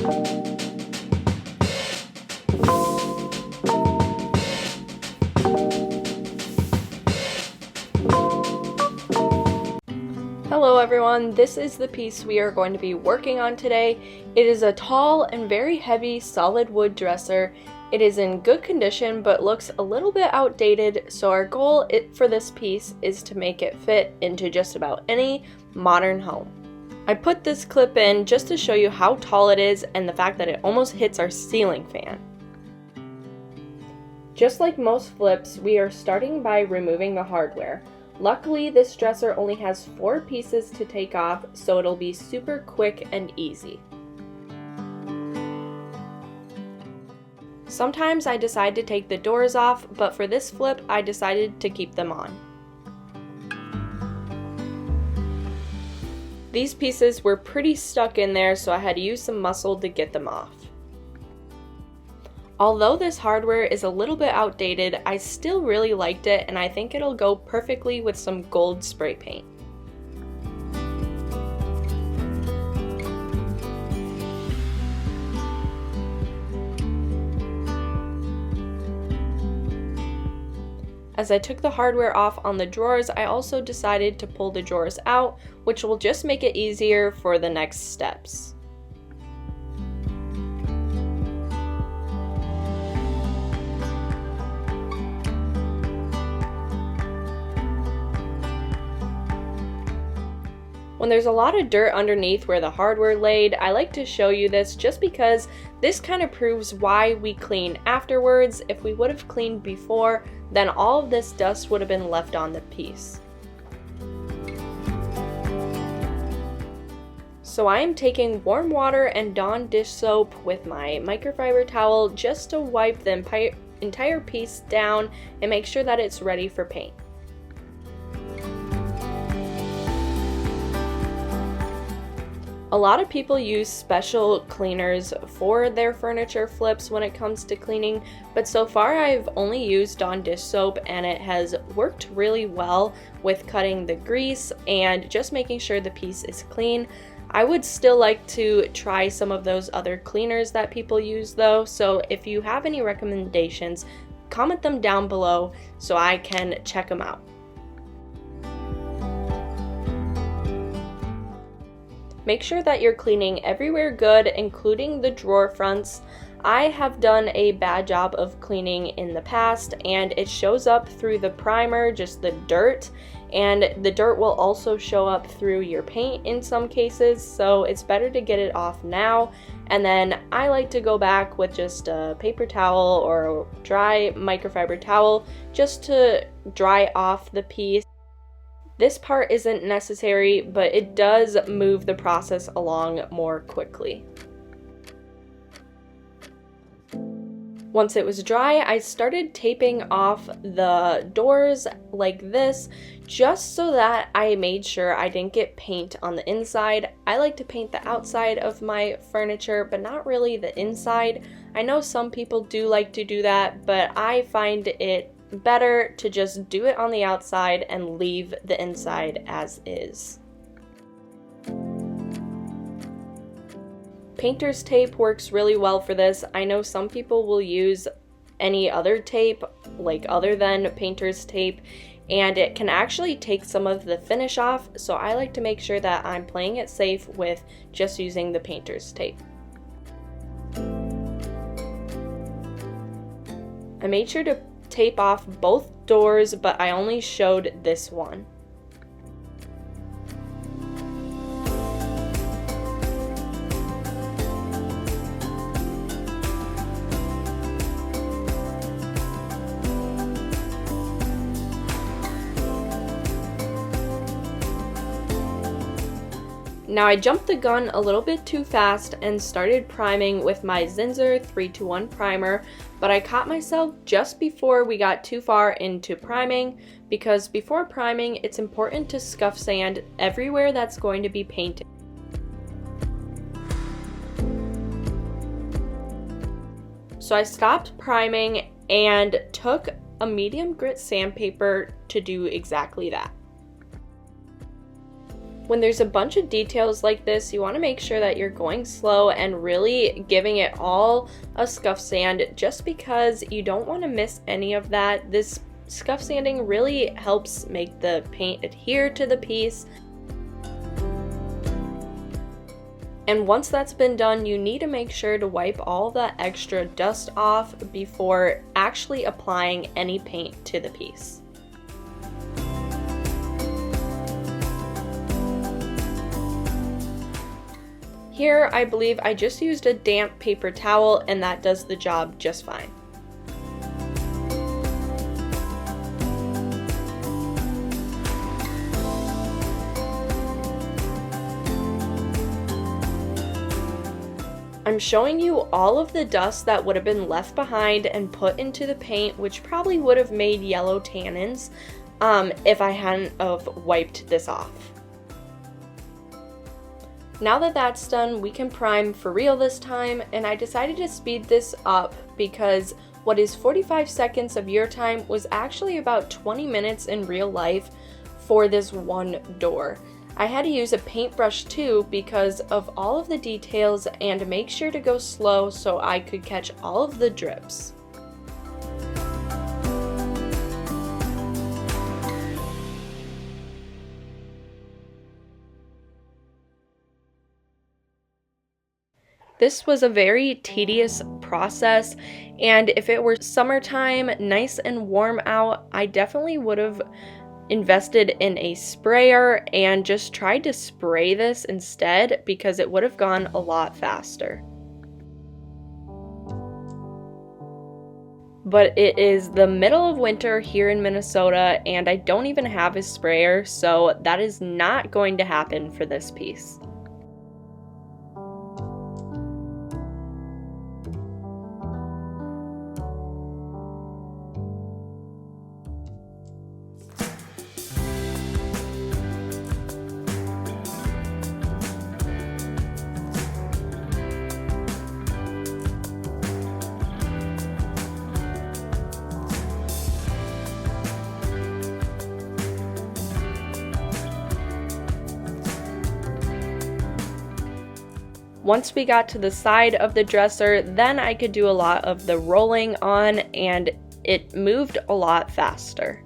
Hello everyone, this is the piece we are going to be working on today. It is a tall and very heavy solid wood dresser. It is in good condition but looks a little bit outdated, so our goal for this piece is to make it fit into just about any modern home. I put this clip in just to show you how tall it is and the fact that it almost hits our ceiling fan. Just like most flips, we are starting by removing the hardware. Luckily, this dresser only has 4 pieces to take off, so it'll be super quick and easy. Sometimes I decide to take the doors off, but for this flip, I decided to keep them on. These pieces were pretty stuck in there, so I had to use some muscle to get them off. Although this hardware is a little bit outdated, I still really liked it and I think it'll go perfectly with some gold spray paint. As I took the hardware off on the drawers, I also decided to pull the drawers out, which will just make it easier for the next steps. When there's a lot of dirt underneath where the hardware laid, I like to show you this just because this kind of proves why we clean afterwards. If we would have cleaned before, then all of this dust would have been left on the piece. So I am taking warm water and Dawn dish soap with my microfiber towel just to wipe the entire piece down and make sure that it's ready for paint. A lot of people use special cleaners for their furniture flips when it comes to cleaning, but so far I've only used Dawn dish soap and it has worked really well with cutting the grease and just making sure the piece is clean. I would still like to try some of those other cleaners that people use though, so if you have any recommendations, comment them down below so I can check them out. Make sure that you're cleaning everywhere good, including the drawer fronts. I have done a bad job of cleaning in the past and it shows up through the primer, just the dirt, and the dirt will also show up through your paint in some cases, so it's better to get it off now. And then I like to go back with just a paper towel or a dry microfiber towel just to dry off the piece. This part isn't necessary, but it does move the process along more quickly. Once it was dry, I started taping off the doors like this, just so that I made sure I didn't get paint on the inside. I like to paint the outside of my furniture, but not really the inside. I know some people do like to do that, but I find it better to just do it on the outside and leave the inside as is. Painter's tape works really well for this. I know some people will use any other tape, like other than painter's tape, and it can actually take some of the finish off, so I like to make sure that I'm playing it safe with just using the painter's tape. I made sure to tape off both doors, but I only showed this one. Now I jumped the gun a little bit too fast and started priming with my Zinsser 3-to-1 primer, but I caught myself just before we got too far into priming, because before priming it's important to scuff sand everywhere that's going to be painted. So I stopped priming and took a medium grit sandpaper to do exactly that. When there's a bunch of details like this, you want to make sure that you're going slow and really giving it all a scuff sand, just because you don't want to miss any of that. This scuff sanding really helps make the paint adhere to the piece. And once that's been done, you need to make sure to wipe all that extra dust off before actually applying any paint to the piece. Here, I believe I just used a damp paper towel, and that does the job just fine. I'm showing you all of the dust that would have been left behind and put into the paint, which probably would have made yellow tannins if I hadn't have wiped this off. Now that that's done, we can prime for real this time, and I decided to speed this up because what is 45 seconds of your time was actually about 20 minutes in real life for this one door. I had to use a paintbrush too because of all of the details and to make sure to go slow so I could catch all of the drips. This was a very tedious process, and if it were summertime, nice and warm out, I definitely would have invested in a sprayer and just tried to spray this instead because it would have gone a lot faster. But it is the middle of winter here in Minnesota, and I don't even have a sprayer, so that is not going to happen for this piece. Once we got to the side of the dresser, then I could do a lot of the rolling on, and it moved a lot faster.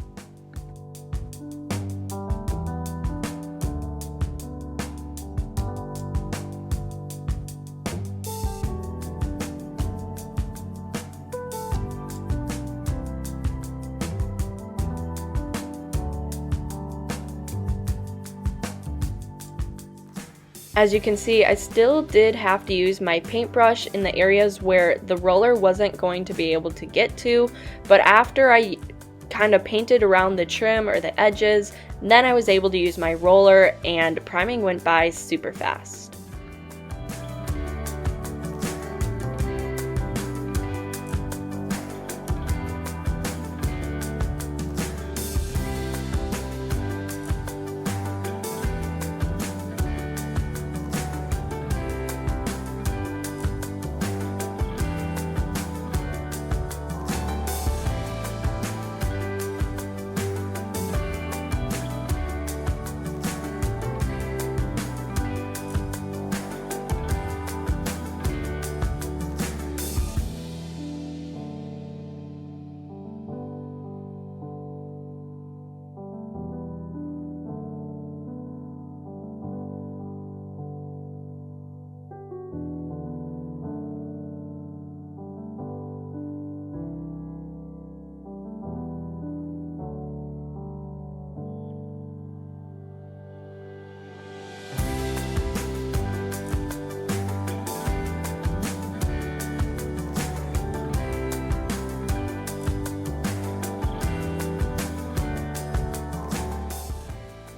As you can see, I still did have to use my paintbrush in the areas where the roller wasn't going to be able to get to, but after I kind of painted around the trim or the edges, then I was able to use my roller, and priming went by super fast.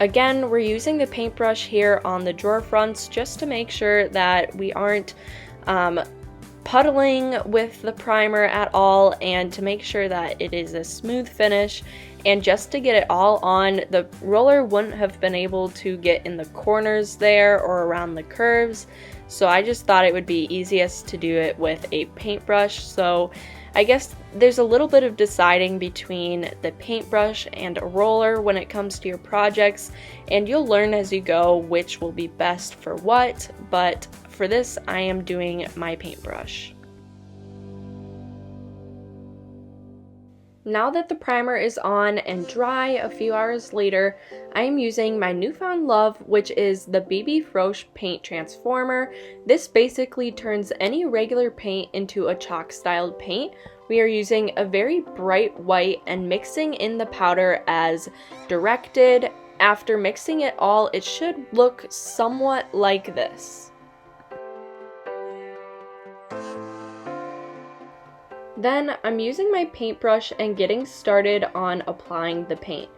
Again, we're using the paintbrush here on the drawer fronts just to make sure that we aren't puddling with the primer at all, and to make sure that it is a smooth finish. And just to get it all on, the roller wouldn't have been able to get in the corners there or around the curves. so I just thought it would be easiest to do it with a paintbrush. So I guess there's a little bit of deciding between the paintbrush and a roller when it comes to your projects, and you'll learn as you go which will be best for what, but for this I am doing my paintbrush. Now that the primer is on and dry a few hours later, I am using my newfound love, which is the BB Frosh Paint Transformer. This basically turns any regular paint into a chalk styled paint. We are using a very bright white and mixing in the powder as directed. After mixing it all, it should look somewhat like this. Then I'm using my paintbrush and getting started on applying the paint.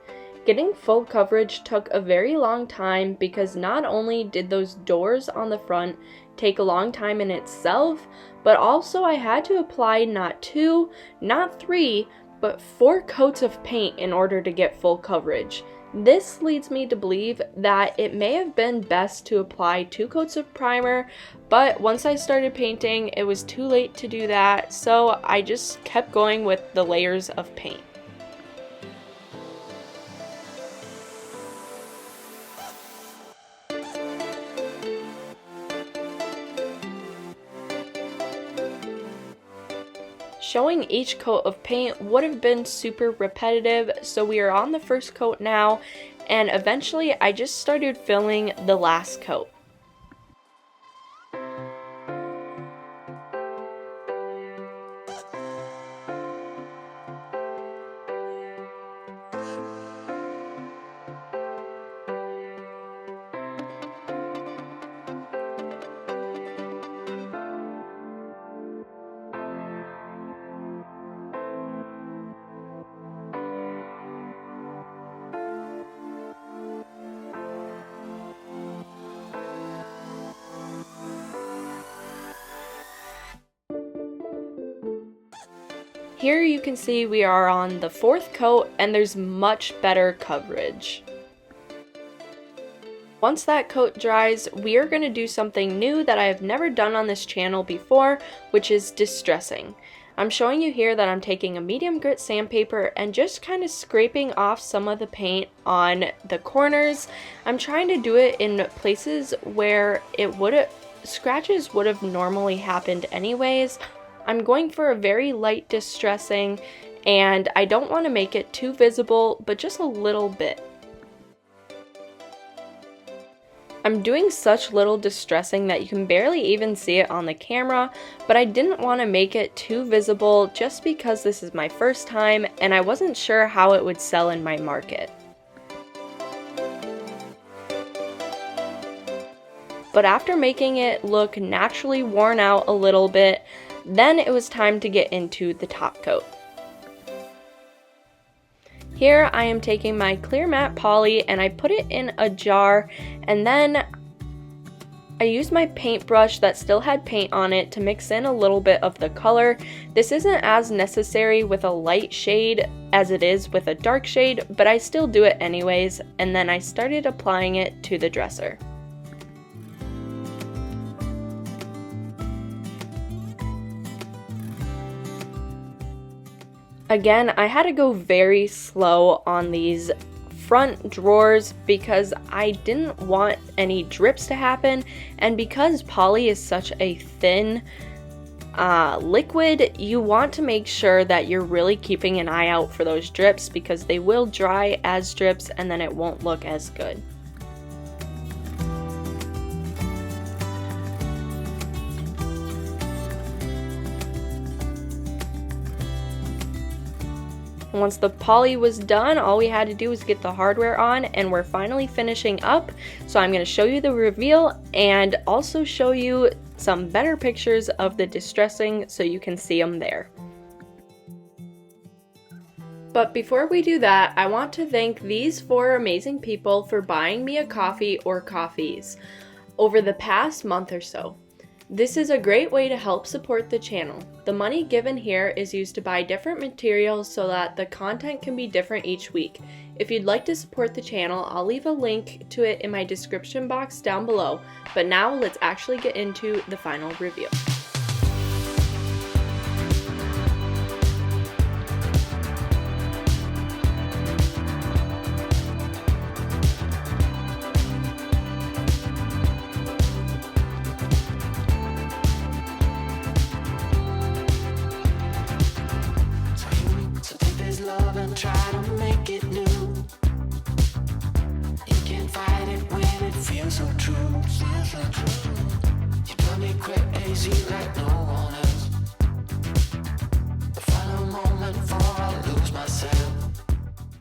Getting full coverage took a very long time because not only did those doors on the front take a long time in itself, but also I had to apply not 2, not 3, but 4 coats of paint in order to get full coverage. This leads me to believe that it may have been best to apply 2 coats of primer, but once I started painting, it was too late to do that, so I just kept going with the layers of paint. Showing each coat of paint would have been super repetitive, so we are on the first coat now, and eventually I just started filling the last coat. Here you can see we are on the 4th coat and there's much better coverage. Once that coat dries, we are going to do something new that I have never done on this channel before, which is distressing. I'm showing you here that I'm taking a medium grit sandpaper and just kind of scraping off some of the paint on the corners. I'm trying to do it in places where scratches would have normally happened anyways. I'm going for a very light distressing, and I don't want to make it too visible, but just a little bit. I'm doing such little distressing that you can barely even see it on the camera, but I didn't want to make it too visible just because this is my first time and I wasn't sure how it would sell in my market. But after making it look naturally worn out a little bit, then it was time to get into the top coat. Here I am taking my clear matte poly and I put it in a jar, and then I used my paintbrush that still had paint on it to mix in a little bit of the color. This isn't as necessary with a light shade as it is with a dark shade, but I still do it anyways, and then I started applying it to the dresser. Again, I had to go very slow on these front drawers because I didn't want any drips to happen, and because poly is such a thin liquid, you want to make sure that you're really keeping an eye out for those drips because they will dry as drips and then it won't look as good. Once the poly was done, all we had to do was get the hardware on, and we're finally finishing up. So I'm going to show you the reveal and also show you some better pictures of the distressing so you can see them there. But before we do that, I want to thank these 4 amazing people for buying me a coffee or coffees over the past month or so. This is a great way to help support the channel. The money given here is used to buy different materials so that the content can be different each week. If you'd like to support the channel, I'll leave a link to it in my description box down below. But now let's actually get into the final review. Try to make it new. You can't fight it when it feels so true. You drive me crazy like no